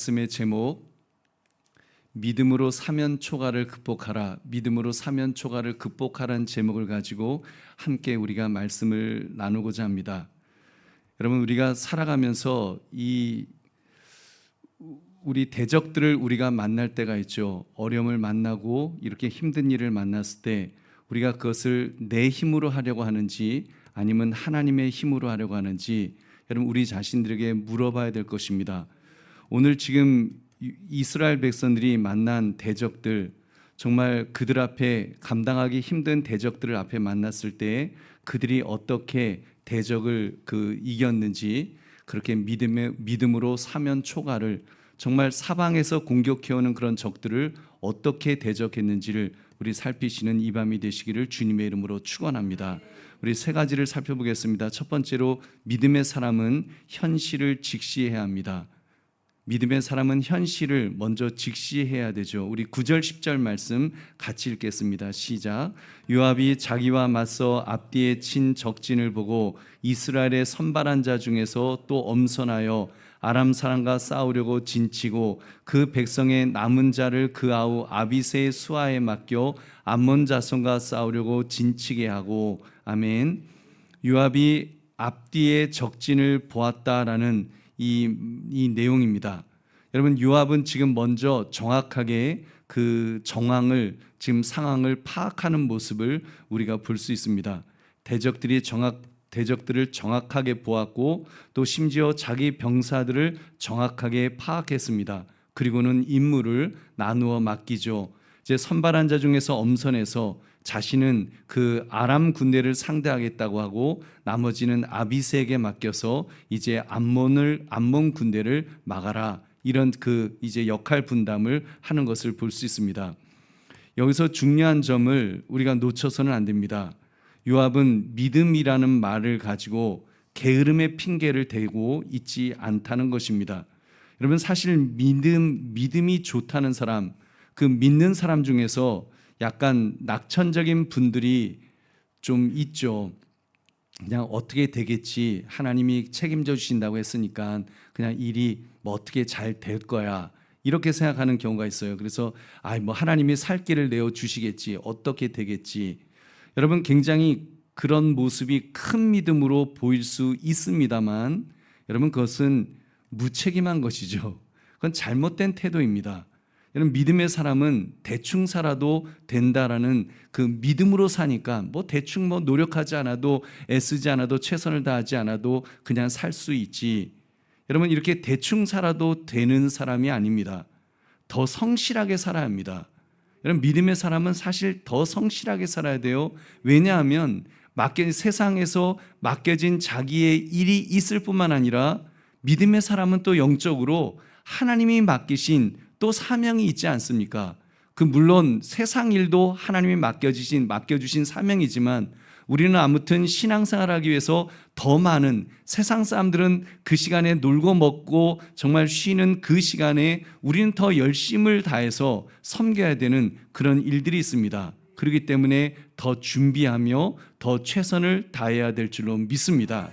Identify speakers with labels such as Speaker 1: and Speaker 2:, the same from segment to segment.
Speaker 1: 말씀의 제목, 믿음으로 사면 초가를 극복하라. 믿음으로 사면 초가를 극복하라는 제목을 가지고 함께 우리가 말씀을 나누고자 합니다. 여러분, 우리가 살아가면서 우리 대적들을 우리가 만날 때가 있죠. 어려움을 만나고 이렇게 힘든 일을 만났을 때 우리가 그것을 내 힘으로 하려고 하는지 아니면 하나님의 힘으로 하려고 하는지 여러분, 우리 자신들에게 물어봐야 될 것입니다. 오늘 지금 이스라엘 백성들이 만난 대적들, 정말 그들 앞에 감당하기 힘든 대적들을 앞에 만났을 때 그들이 어떻게 대적을 이겼는지, 그렇게 믿음으로 사면 초가를, 정말 사방에서 공격해오는 그런 적들을 어떻게 대적했는지를 우리 살피시는 이 밤이 되시기를 주님의 이름으로 축원합니다. 우리 세 가지를 살펴보겠습니다. 첫 번째로, 믿음의 사람은 현실을 직시해야 합니다. 믿음의 사람은 현실을 먼저 직시해야 되죠. 우리 9절 10절 말씀 같이 읽겠습니다. 시작. 요압이 자기와 맞서 앞뒤에 친 적진을 보고 이스라엘의 선발한 자 중에서 또 엄선하여 아람 사람과 싸우려고 진치고 그 백성의 남은 자를 그 아우 아비새의 수하에 맡겨 암몬 자손과 싸우려고 진치게 하고. 아멘. 요압이 앞뒤에 적진을 보았다라는 이 내용입니다. 여러분, 요압은 지금 먼저 정확하게 그 정황을, 지금 상황을 파악하는 모습을 우리가 볼 수 있습니다. 대적들을 정확하게 보았고 또 심지어 자기 병사들을 정확하게 파악했습니다. 그리고는 임무를 나누어 맡기죠. 이제 선발한 자 중에서 엄선해서 자신은 그 아람 군대를 상대하겠다고 하고 나머지는 아비새에게 맡겨서 이제 암몬 군대를 막아라, 이런 이제 역할 분담을 하는 것을 볼 수 있습니다. 여기서 중요한 점을 우리가 놓쳐서는 안 됩니다. 요압은 믿음이라는 말을 가지고 게으름의 핑계를 대고 있지 않다는 것입니다. 여러분, 사실 믿음이 좋다는 사람, 그 믿는 사람 중에서 약간 낙천적인 분들이 좀 있죠. 그냥 어떻게 되겠지, 하나님이 책임져 주신다고 했으니까 그냥 일이 뭐 어떻게 잘 될 거야, 이렇게 생각하는 경우가 있어요. 그래서 뭐 하나님이 살 길을 내어 주시겠지, 어떻게 되겠지. 여러분, 굉장히 그런 모습이 큰 믿음으로 보일 수 있습니다만 여러분, 그것은 무책임한 것이죠. 그건 잘못된 태도입니다. 여러분, 믿음의 사람은 대충 살아도 된다라는 그 믿음으로 사니까 대충 노력하지 않아도, 애쓰지 않아도, 최선을 다하지 않아도 그냥 살 수 있지. 여러분, 이렇게 대충 살아도 되는 사람이 아닙니다. 더 성실하게 살아야 합니다. 여러분, 믿음의 사람은 사실 더 성실하게 살아야 돼요. 왜냐하면 세상에서 맡겨진 자기의 일이 있을 뿐만 아니라 믿음의 사람은 또 영적으로 하나님이 맡기신 또 사명이 있지 않습니까? 물론 세상 일도 하나님이 맡겨주신 사명이지만 우리는 아무튼 신앙생활하기 위해서 더 많은, 세상 사람들은 그 시간에 놀고 먹고 정말 쉬는 그 시간에 우리는 더 열심을 다해서 섬겨야 되는 그런 일들이 있습니다. 그렇기 때문에 더 준비하며 더 최선을 다해야 될 줄로 믿습니다.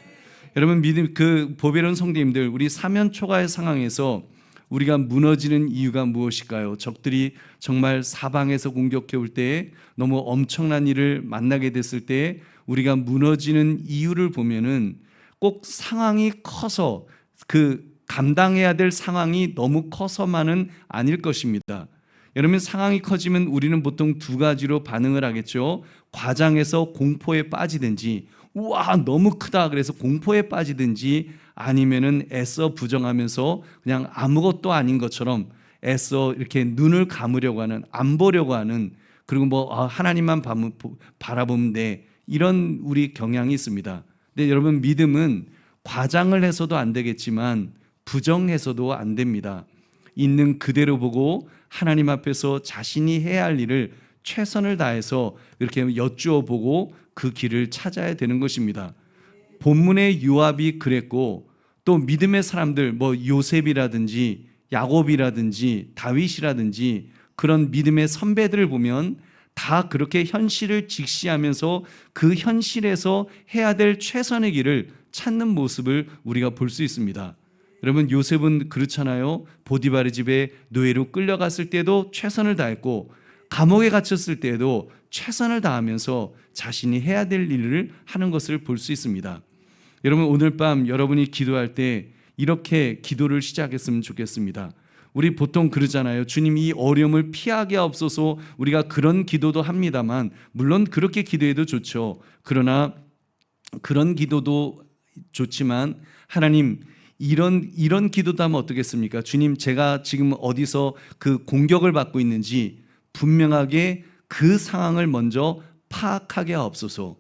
Speaker 1: 여러분, 보배로운 성도님들, 우리 사면 초가의 상황에서 우리가 무너지는 이유가 무엇일까요? 적들이 정말 사방에서 공격해 올 때, 너무 엄청난 일을 만나게 됐을 때 우리가 무너지는 이유를 보면은 꼭 상황이 커서, 감당해야 될 상황이 너무 커서만은 아닐 것입니다. 여러분, 상황이 커지면 우리는 보통 두 가지로 반응을 하겠죠. 과장해서 공포에 빠지든지, 우와 너무 크다 그래서 공포에 빠지든지, 아니면은 애써 부정하면서 그냥 아무것도 아닌 것처럼 애써 이렇게 눈을 감으려고 하는, 안 보려고 하는, 그리고 하나님만 바라보면 돼, 이런 우리 경향이 있습니다. 근데 여러분, 믿음은 과장을 해서도 안 되겠지만 부정해서도 안 됩니다. 있는 그대로 보고 하나님 앞에서 자신이 해야 할 일을 최선을 다해서 이렇게 여쭈어 보고 그 길을 찾아야 되는 것입니다. 본문의 요압이 그랬고, 또 믿음의 사람들, 요셉이라든지 야곱이라든지 다윗이라든지 그런 믿음의 선배들을 보면 다 그렇게 현실을 직시하면서 그 현실에서 해야 될 최선의 길을 찾는 모습을 우리가 볼 수 있습니다. 여러분 요셉은 그렇잖아요. 보디바르 집에 노예로 끌려갔을 때도 최선을 다했고 감옥에 갇혔을 때에도 최선을 다하면서 자신이 해야 될 일을 하는 것을 볼 수 있습니다. 여러분 오늘 밤 여러분이 기도할 때 이렇게 기도를 시작했으면 좋겠습니다. 우리 보통 그러잖아요. 주님 이 어려움을 피하게 하옵소서. 우리가 그런 기도도 합니다만 물론 그렇게 기도해도 좋죠. 그러나 그런 기도도 좋지만 하나님 이런 기도도 하면 어떻겠습니까? 주님 제가 지금 어디서 그 공격을 받고 있는지 분명하게 그 상황을 먼저 파악하게 하옵소서.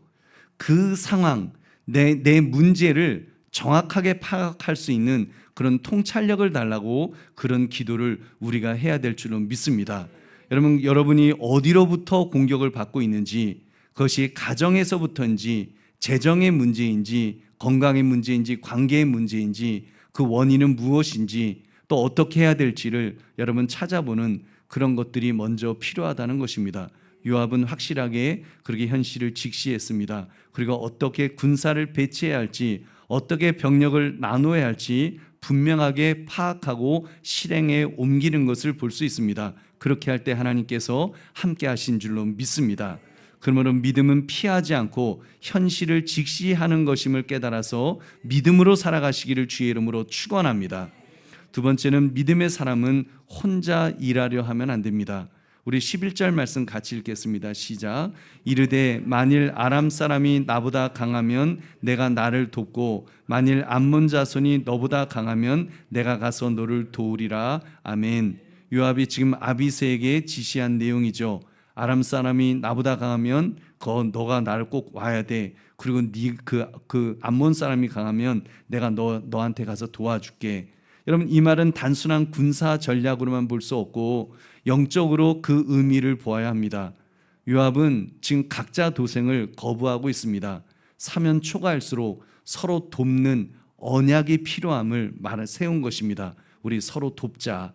Speaker 1: 그 상황 내 문제를 정확하게 파악할 수 있는 그런 통찰력을 달라고 그런 기도를 우리가 해야 될 줄로 믿습니다. 여러분이 어디로부터 공격을 받고 있는지 그것이 가정에서부터인지 재정의 문제인지 건강의 문제인지 관계의 문제인지 그 원인은 무엇인지 또 어떻게 해야 될지를 여러분 찾아보는 그런 것들이 먼저 필요하다는 것입니다. 요압은 확실하게 그렇게 현실을 직시했습니다. 그리고 어떻게 군사를 배치해야 할지 어떻게 병력을 나누어야 할지 분명하게 파악하고 실행에 옮기는 것을 볼 수 있습니다. 그렇게 할 때 하나님께서 함께 하신 줄로 믿습니다. 그러므로 믿음은 피하지 않고 현실을 직시하는 것임을 깨달아서 믿음으로 살아가시기를 주의 이름으로 축원합니다. 두 번째는 믿음의 사람은 혼자 일하려 하면 안 됩니다. 우리 11절 말씀 같이 읽겠습니다. 시작. 이르되 만일 아람 사람이 나보다 강하면 내가 나를 돕고 만일 암몬 자손이 너보다 강하면 내가 가서 너를 도우리라. 아멘. 요압이 지금 아비새에게 지시한 내용이죠. 아람 사람이 나보다 강하면 너가 나를 꼭 와야 돼. 그리고 그 암몬 사람이 강하면 내가 너한테 가서 도와줄게. 여러분 이 말은 단순한 군사 전략으로만 볼 수 없고 영적으로 그 의미를 보아야 합니다. 요압은 지금 각자 도생을 거부하고 있습니다. 사면 초과할수록 서로 돕는 언약이 필요함을 세운 것입니다. 우리 서로 돕자.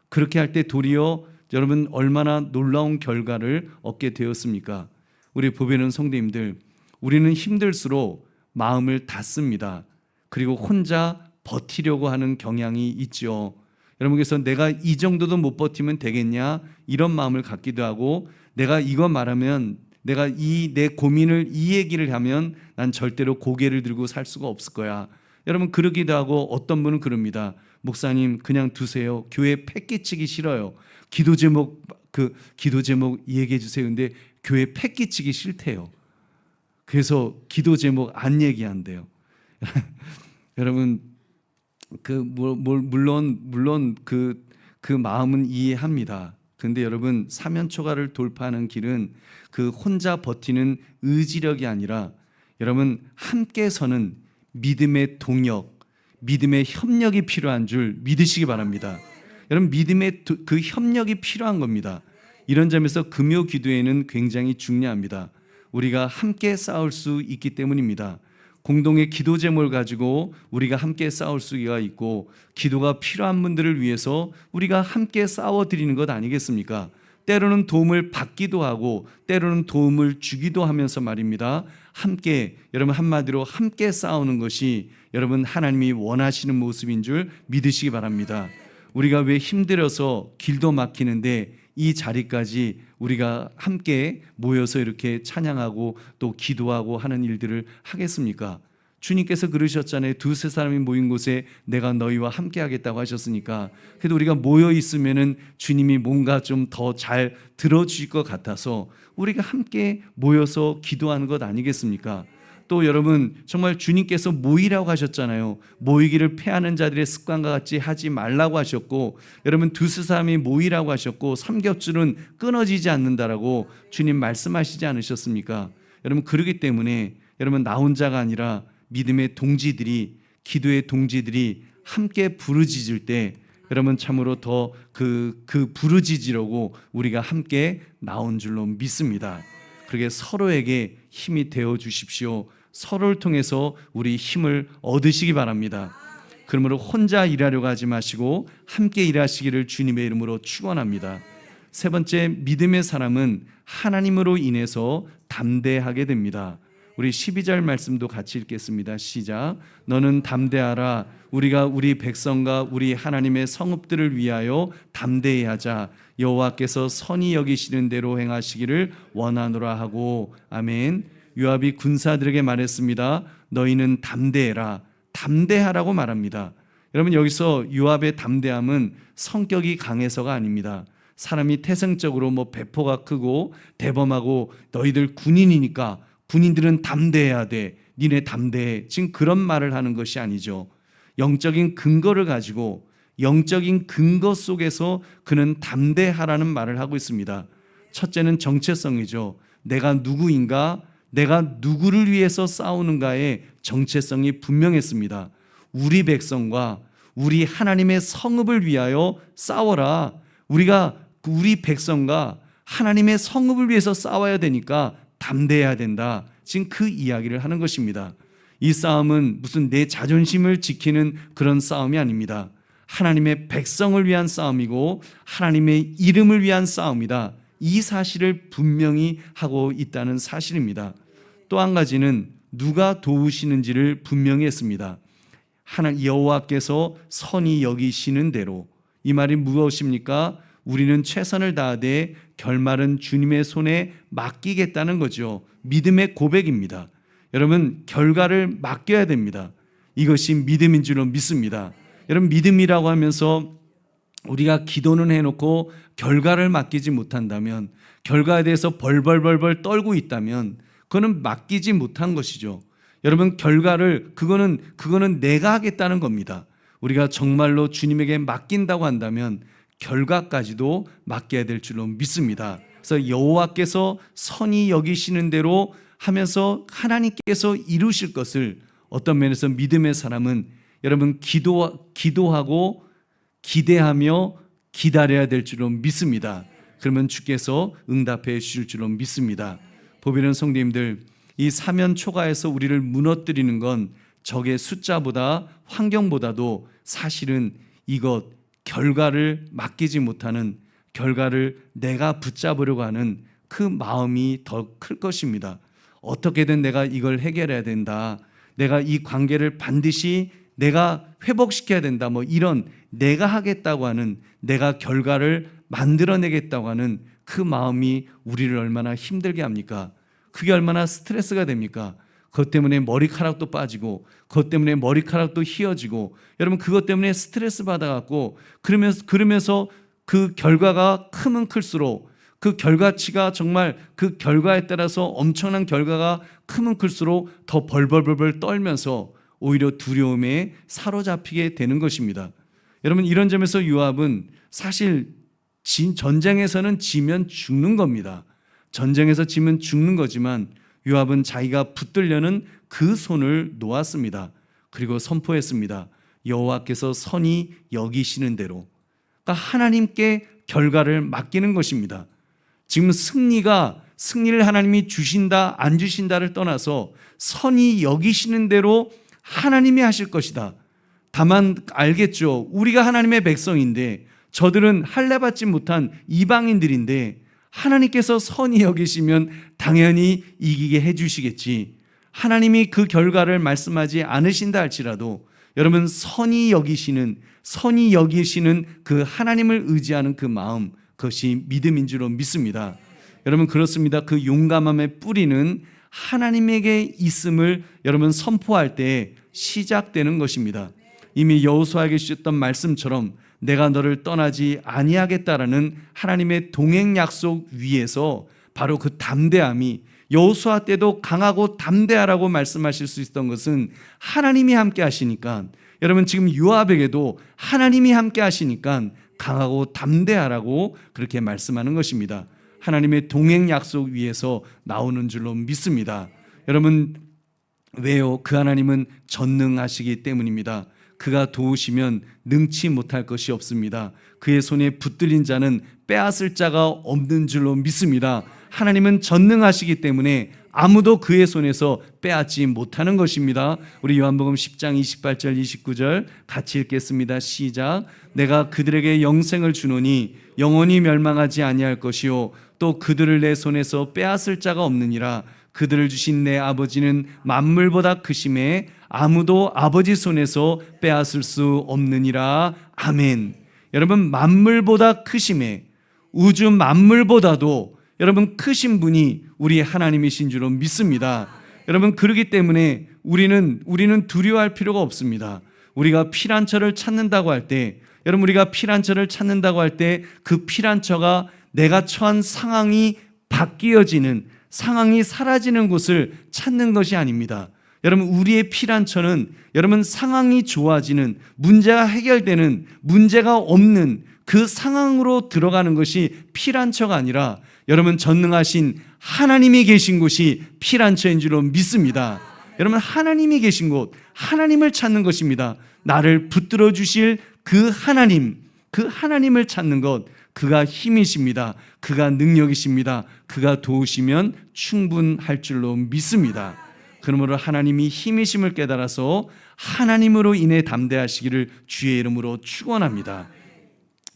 Speaker 1: 그렇게 할 때 도리어 여러분 얼마나 놀라운 결과를 얻게 되었습니까? 우리 보배는 성도님들, 우리는 힘들수록 마음을 닫습니다. 그리고 혼자 버티려고 하는 경향이 있죠. 여러분께서 내가 이 정도도 못 버티면 되겠냐? 이런 마음을 갖기도 하고 내가 이거 말하면 내가 내 고민을 이 얘기를 하면 난 절대로 고개를 들고 살 수가 없을 거야. 여러분 그러기도 하고 어떤 분은 그럽니다. 목사님 그냥 두세요. 교회 패기치기 싫어요. 기도 제목 얘기해 주세요. 근데 교회 패기치기 싫대요. 그래서 기도 제목 안 얘기한대요. 여러분 물론 그 마음은 이해합니다. 그런데 여러분 사면 초과를 돌파하는 길은 그 혼자 버티는 의지력이 아니라 여러분 함께 서는 믿음의 동역, 믿음의 협력이 필요한 줄 믿으시기 바랍니다. 여러분 믿음의 그 협력이 필요한 겁니다. 이런 점에서 금요 기도에는 굉장히 중요합니다. 우리가 함께 싸울 수 있기 때문입니다. 공동의 기도 제목을 가지고 우리가 함께 싸울 수가 있고 기도가 필요한 분들을 위해서 우리가 함께 싸워드리는 것 아니겠습니까? 때로는 도움을 받기도 하고 때로는 도움을 주기도 하면서 말입니다. 함께 여러분 한마디로 함께 싸우는 것이 여러분 하나님이 원하시는 모습인 줄 믿으시기 바랍니다. 우리가 왜 힘들어서 길도 막히는데 이 자리까지 우리가 함께 모여서 이렇게 찬양하고 또 기도하고 하는 일들을 하겠습니까? 주님께서 그러셨잖아요. 두세 사람이 모인 곳에 내가 너희와 함께 하겠다고 하셨으니까. 그래도 우리가 모여 있으면은 주님이 뭔가 좀 더 잘 들어주실 것 같아서 우리가 함께 모여서 기도하는 것 아니겠습니까? 또 여러분 정말 주님께서 모이라고 하셨잖아요. 모이기를 패하는 자들의 습관과 같이 하지 말라고 하셨고 여러분 두세 사람이 모이라고 하셨고 삼겹줄은 끊어지지 않는다라고 주님 말씀하시지 않으셨습니까? 여러분 그러기 때문에 여러분 나 혼자가 아니라 믿음의 동지들이 기도의 동지들이 함께 부르짖을 때 여러분 참으로 더 그 부르짖으려고 우리가 함께 나온 줄로 믿습니다. 그렇게 서로에게 힘이 되어 주십시오. 서로를 통해서 우리 힘을 얻으시기 바랍니다. 그러므로 혼자 일하려고 하지 마시고 함께 일하시기를 주님의 이름으로 축원합니다. 세 번째, 믿음의 사람은 하나님으로 인해서 담대하게 됩니다. 우리 12절 말씀도 같이 읽겠습니다. 시작. 너는 담대하라. 우리가 우리 백성과 우리 하나님의 성읍들을 위하여 담대히 하자. 여호와께서 선히 여기시는 대로 행하시기를 원하노라 하고. 아멘. 요압이 군사들에게 말했습니다. 너희는 담대해라. 담대하라고 말합니다. 여러분, 여기서 요압의 담대함은 성격이 강해서가 아닙니다. 사람이 태생적으로 배포가 크고 대범하고 너희들 군인이니까 군인들은 담대해야 돼. 니네 담대해. 지금 그런 말을 하는 것이 아니죠. 영적인 근거를 가지고 영적인 근거 속에서 그는 담대하라는 말을 하고 있습니다. 첫째는 정체성이죠. 내가 누구인가? 내가 누구를 위해서 싸우는가의 정체성이 분명했습니다. 우리 백성과 우리 하나님의 성읍을 위하여 싸워라. 우리가 우리 백성과 하나님의 성읍을 위해서 싸워야 되니까 담대해야 된다. 지금 그 이야기를 하는 것입니다. 이 싸움은 무슨 내 자존심을 지키는 그런 싸움이 아닙니다. 하나님의 백성을 위한 싸움이고 하나님의 이름을 위한 싸움이다. 이 사실을 분명히 하고 있다는 사실입니다. 또 한 가지는 누가 도우시는지를 분명히 했습니다. 여호와께서 선히 여기시는 대로. 이 말이 무엇입니까? 우리는 최선을 다하되 결말은 주님의 손에 맡기겠다는 거죠. 믿음의 고백입니다. 여러분, 결과를 맡겨야 됩니다. 이것이 믿음인 줄로 믿습니다. 여러분, 믿음이라고 하면서 우리가 기도는 해놓고 결과를 맡기지 못한다면, 결과에 대해서 벌벌벌벌 떨고 있다면 그거는 맡기지 못한 것이죠. 여러분, 결과를 그거는 내가 하겠다는 겁니다. 우리가 정말로 주님에게 맡긴다고 한다면 결과까지도 맡겨야 될 줄로 믿습니다. 그래서 여호와께서 선히 여기시는 대로 하면서 하나님께서 이루실 것을, 어떤 면에서 믿음의 사람은 여러분 기도하고 기대하며 기다려야 될 줄로 믿습니다. 그러면 주께서 응답해 주실 줄로 믿습니다. 보배는 성도님들, 이 사면 초가에서 우리를 무너뜨리는 건 적의 숫자보다 환경보다도 사실은 이것 결과를 맡기지 못하는, 결과를 내가 붙잡으려고 하는 그 마음이 더 클 것입니다. 어떻게든 내가 이걸 해결해야 된다. 내가 이 관계를 반드시 내가 회복시켜야 된다. 이런 내가 하겠다고 하는, 내가 결과를 만들어내겠다고 하는 그 마음이 우리를 얼마나 힘들게 합니까? 그게 얼마나 스트레스가 됩니까? 그것 때문에 머리카락도 빠지고, 그것 때문에 머리카락도 휘어지고, 여러분 그것 때문에 스트레스 받아갖고 그러면서 그 결과가 크면 클수록, 그 결과치가 정말 그 결과에 따라서 엄청난 결과가 크면 클수록 더 벌벌벌벌 떨면서 오히려 두려움에 사로잡히게 되는 것입니다. 여러분, 이런 점에서 요압은 사실 전쟁에서는 지면 죽는 겁니다. 전쟁에서 지면 죽는 거지만 요압은 자기가 붙들려는 그 손을 놓았습니다. 그리고 선포했습니다. 여호와께서 선히 여기시는 대로. 그러니까 하나님께 결과를 맡기는 것입니다. 지금 승리를 하나님이 주신다 안 주신다를 떠나서 선히 여기시는 대로 하나님이 하실 것이다. 다만 알겠죠. 우리가 하나님의 백성인데, 저들은 할례받지 못한 이방인들인데 하나님께서 선히 여기시면 당연히 이기게 해주시겠지. 하나님이 그 결과를 말씀하지 않으신다 할지라도 여러분, 선히 여기시는 그 하나님을 의지하는 그 마음, 그것이 믿음인 줄로 믿습니다. 여러분, 그렇습니다. 그 용감함의 뿌리는 하나님에게 있음을 여러분 선포할 때 시작되는 것입니다. 이미 여호수아에게 주셨던 말씀처럼 내가 너를 떠나지 아니하겠다라는 하나님의 동행 약속 위에서 바로 그 담대함이, 여호수아 때도 강하고 담대하라고 말씀하실 수 있었던 것은 하나님이 함께 하시니까, 여러분 지금 요압에게도 하나님이 함께 하시니까 강하고 담대하라고 그렇게 말씀하는 것입니다. 하나님의 동행 약속 위에서 나오는 줄로 믿습니다. 여러분, 왜요? 그 하나님은 전능하시기 때문입니다. 그가 도우시면 능치 못할 것이 없습니다. 그의 손에 붙들린 자는 빼앗을 자가 없는 줄로 믿습니다. 하나님은 전능하시기 때문에 아무도 그의 손에서 빼앗지 못하는 것입니다. 우리 요한복음 10장 28절 29절 같이 읽겠습니다. 시작. 내가 그들에게 영생을 주노니 영원히 멸망하지 아니할 것이요 또 그들을 내 손에서 빼앗을 자가 없느니라. 그들을 주신 내 아버지는 만물보다 크심에 아무도 아버지 손에서 빼앗을 수 없느니라. 아멘. 여러분, 만물보다 크심에, 우주 만물보다도 여러분 크신 분이 우리 하나님이신 줄로 믿습니다. 여러분, 그렇기 때문에 우리는 두려워할 필요가 없습니다. 우리가 피난처를 찾는다고 할 때, 여러분, 우리가 피난처를 찾는다고 할 때 그 피난처가 내가 처한 상황이 바뀌어지는, 상황이 사라지는 곳을 찾는 것이 아닙니다. 여러분, 우리의 피난처는 여러분 상황이 좋아지는, 문제가 해결되는, 문제가 없는 그 상황으로 들어가는 것이 피난처가 아니라 여러분 전능하신 하나님이 계신 곳이 피난처인 줄로 믿습니다. 여러분, 하나님이 계신 곳, 하나님을 찾는 것입니다. 나를 붙들어 주실 그 하나님, 그 하나님을 찾는 것, 그가 힘이십니다. 그가 능력이십니다. 그가 도우시면 충분할 줄로 믿습니다. 그러므로 하나님이 힘이심을 깨달아서 하나님으로 인해 담대하시기를 주의 이름으로 축원합니다.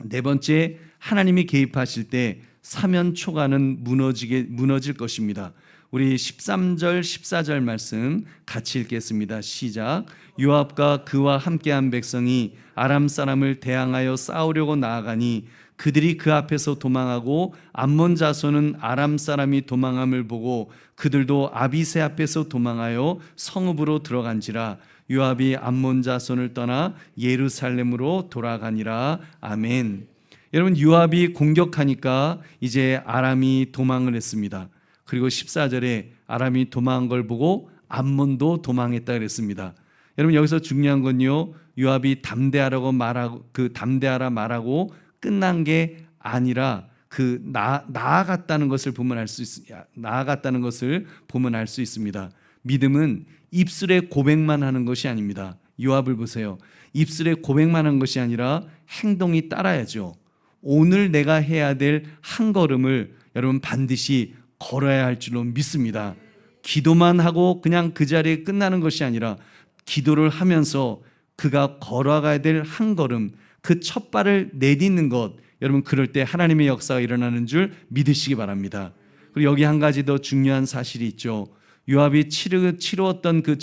Speaker 1: 네 번째, 하나님이 개입하실 때 사면 초가는 무너질 것입니다. 우리 13절 14절 말씀 같이 읽겠습니다. 시작. 요압과 그와 함께한 백성이 아람 사람을 대항하여 싸우려고 나아가니 그들이 그 앞에서 도망하고 암몬 자손은 아람 사람이 도망함을 보고 그들도 아비새 앞에서 도망하여 성읍으로 들어간지라. 요압이 암몬 자손을 떠나 예루살렘으로 돌아가니라. 아멘. 여러분, 요압이 공격하니까 이제 아람이 도망을 했습니다. 그리고 14절에 아람이 도망한 걸 보고 암몬도 도망했다 그랬습니다. 여러분, 여기서 중요한 건요, 요압이 담대하라고 말하고 담대하라 말하고 끝난 게 아니라 나아갔다는 것을 보면 알 수 있습니다. 믿음은 입술에 고백만 하는 것이 아닙니다. 요압을 보세요. 입술에 고백만 한 것이 아니라 행동이 따라야죠. 오늘 내가 해야 될 한 걸음을 여러분 반드시 걸어야 할 줄로 믿습니다. 기도만 하고 그냥 그 자리에 끝나는 것이 아니라 기도를 하면서 그가 걸어가야 될 한 걸음, 그 첫 발을 내딛는 것, 여러분 그럴 때 하나님의 역사가 일어나는 줄 믿으시기 바랍니다. 그리고 여기 한 가지 더 중요한 사실이 있죠. 요압이 치루었던 그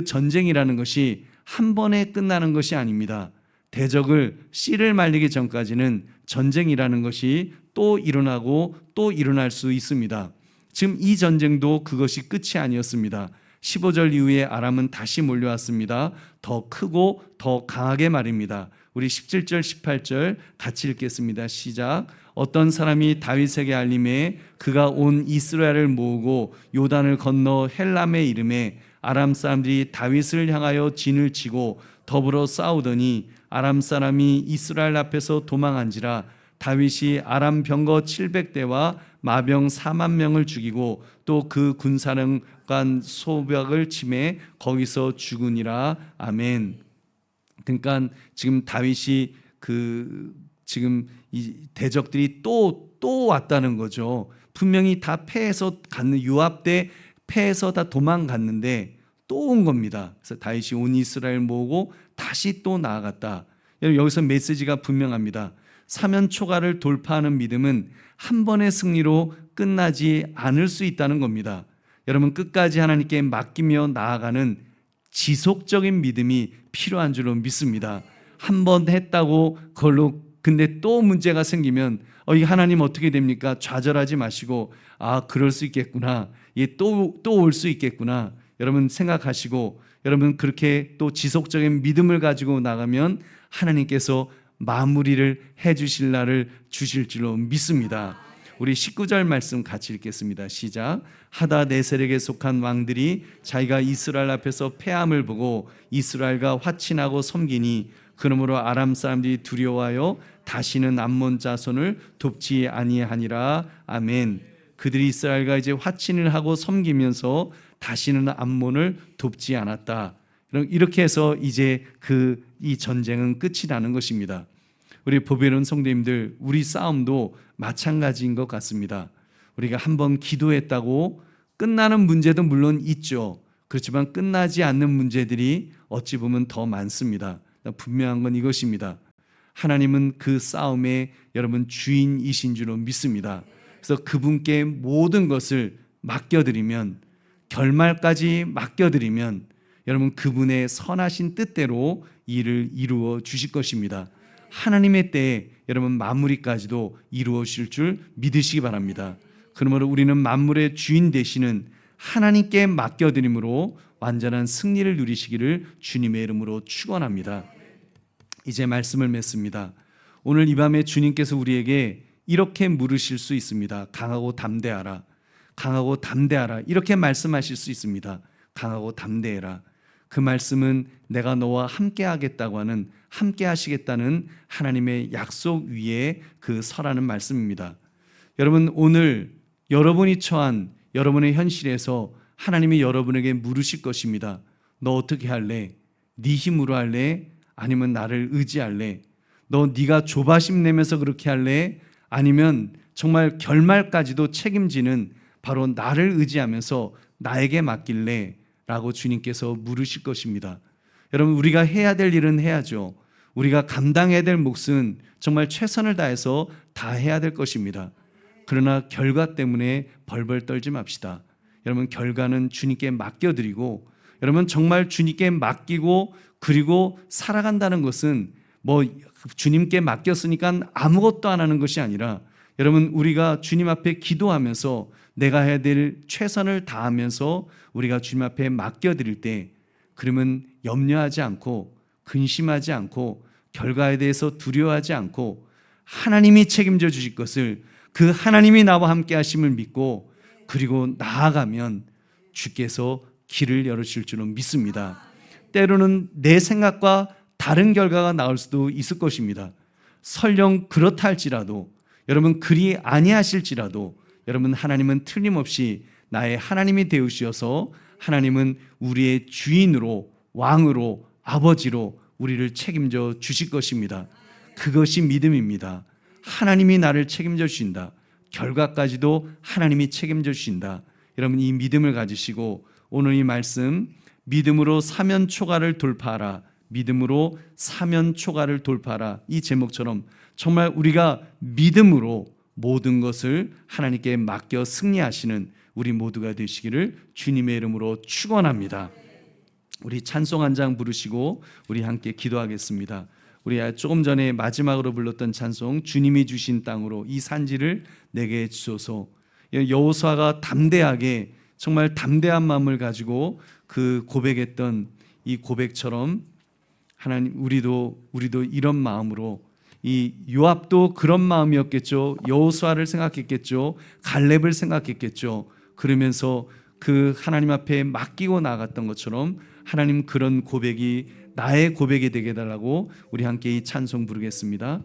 Speaker 1: 전쟁이라는 것이 한 번에 끝나는 것이 아닙니다. 대적을 씨를 말리기 전까지는 전쟁이라는 것이 또 일어나고 또 일어날 수 있습니다. 지금 이 전쟁도 그것이 끝이 아니었습니다. 15절 이후에 아람은 다시 몰려왔습니다. 더 크고 더 강하게 말입니다. 우리 17절 18절 같이 읽겠습니다. 시작. 어떤 사람이 다윗에게 알림해 그가 온 이스라엘을 모으고 요단을 건너 헬람에 이름에 아람 사람들이 다윗을 향하여 진을 치고 더불어 싸우더니 아람 사람이 이스라엘 앞에서 도망한지라. 다윗이 아람 병거 700대와 마병 4만 명을 죽이고 또 그 군사령관 소벽을 침해 거기서 죽으니라. 아멘. 그러니까 지금 다윗이 지금 이 대적들이 또 왔다는 거죠. 분명히 다 패해서 갔는, 요압 때 패해서 다 도망갔는데 또 온 겁니다. 그래서 다윗이 온 이스라엘 모으고 다시 또 나아갔다. 여기서 메시지가 분명합니다. 사면 초가를 돌파하는 믿음은 한 번의 승리로 끝나지 않을 수 있다는 겁니다. 여러분, 끝까지 하나님께 맡기며 나아가는 지속적인 믿음이 필요한 줄로 믿습니다. 한 번 했다고 그걸로 근데 또 문제가 생기면 이 하나님 어떻게 됩니까? 좌절하지 마시고 그럴 수 있겠구나. 또 올 수 있겠구나. 여러분 생각하시고 여러분 그렇게 또 지속적인 믿음을 가지고 나가면 하나님께서 마무리를 해주실 날을 주실 줄로 믿습니다. 우리 19절 말씀 같이 읽겠습니다. 시작. 하다네셀에게 속한 왕들이 자기가 이스라엘 앞에서 패함을 보고 이스라엘과 화친하고 섬기니 그러므로 아람 사람들이 두려워하여 다시는 암몬 자손을 돕지 아니하니라. 아멘. 그들이 이스라엘과 이제 화친을 하고 섬기면서 다시는 암몬을 돕지 않았다. 이렇게 해서 이제 이 전쟁은 끝이 나는 것입니다. 우리 보배로운 성도님들, 우리 싸움도 마찬가지인 것 같습니다. 우리가 한번 기도했다고 끝나는 문제도 물론 있죠. 그렇지만 끝나지 않는 문제들이 어찌 보면 더 많습니다. 분명한 건 이것입니다. 하나님은 그 싸움의 여러분 주인이신 줄로 믿습니다. 그래서 그분께 모든 것을 맡겨드리면, 결말까지 맡겨드리면 여러분 그분의 선하신 뜻대로 일을 이루어 주실 것입니다. 하나님의 때에 여러분 마무리까지도 이루어 주실 줄 믿으시기 바랍니다. 그러므로 우리는 만물의 주인 되시는 하나님께 맡겨드림으로 완전한 승리를 누리시기를 주님의 이름으로 축원합니다. 이제 말씀을 맺습니다. 오늘 이 밤에 주님께서 우리에게 이렇게 물으실 수 있습니다. 강하고 담대하라. 강하고 담대하라. 이렇게 말씀하실 수 있습니다. 강하고 담대해라. 그 말씀은 내가 너와 함께 하겠다고 하는, 함께 하시겠다는 하나님의 약속 위에 그 서라는 말씀입니다. 여러분, 오늘 여러분이 처한 여러분의 현실에서 하나님이 여러분에게 물으실 것입니다. 너 어떻게 할래? 네 힘으로 할래? 아니면 나를 의지할래? 네가 조바심 내면서 그렇게 할래? 아니면 정말 결말까지도 책임지는 바로 나를 의지하면서 나에게 맡길래? 라고 주님께서 물으실 것입니다. 여러분, 우리가 해야 될 일은 해야죠. 우리가 감당해야 될 몫은 정말 최선을 다해서 다 해야 될 것입니다. 그러나 결과 때문에 벌벌 떨지 맙시다. 여러분, 결과는 주님께 맡겨드리고, 여러분 정말 주님께 맡기고 그리고 살아간다는 것은 주님께 맡겼으니까 아무것도 안 하는 것이 아니라, 여러분 우리가 주님 앞에 기도하면서 내가 해야 될 최선을 다하면서 우리가 주님 앞에 맡겨드릴 때, 그러면 염려하지 않고 근심하지 않고 결과에 대해서 두려워하지 않고 하나님이 책임져 주실 것을, 그 하나님이 나와 함께 하심을 믿고 그리고 나아가면 주께서 길을 열어주실 줄은 믿습니다. 때로는 내 생각과 다른 결과가 나올 수도 있을 것입니다. 설령 그렇다 할지라도, 여러분 그리 아니하실지라도, 여러분 하나님은 틀림없이 나의 하나님이 되우시어서 하나님은 우리의 주인으로, 왕으로, 아버지로 우리를 책임져 주실 것입니다. 그것이 믿음입니다. 하나님이 나를 책임져 주신다. 결과까지도 하나님이 책임져 주신다. 여러분 이 믿음을 가지시고 오늘 이 말씀, 믿음으로 사면 초가를 돌파하라, 믿음으로 사면 초가를 돌파하라, 이 제목처럼 정말 우리가 믿음으로 모든 것을 하나님께 맡겨 승리하시는 우리 모두가 되시기를 주님의 이름으로 축원합니다. 우리 찬송 한 장 부르시고 우리 함께 기도하겠습니다. 우리 조금 전에 마지막으로 불렀던 찬송, 주님이 주신 땅으로 이 산지를 내게 주소서. 여호수아가 담대하게, 정말 담대한 마음을 가지고 그 고백했던 이 고백처럼 하나님, 우리도 이런 마음으로, 이 요압도 그런 마음이었겠죠. 여호수아를 생각했겠죠. 갈렙을 생각했겠죠. 그러면서 그 하나님 앞에 맡기고 나갔던 것처럼 하나님 그런 고백이 나의 고백이 되게 해달라고 우리 함께 이 찬송 부르겠습니다.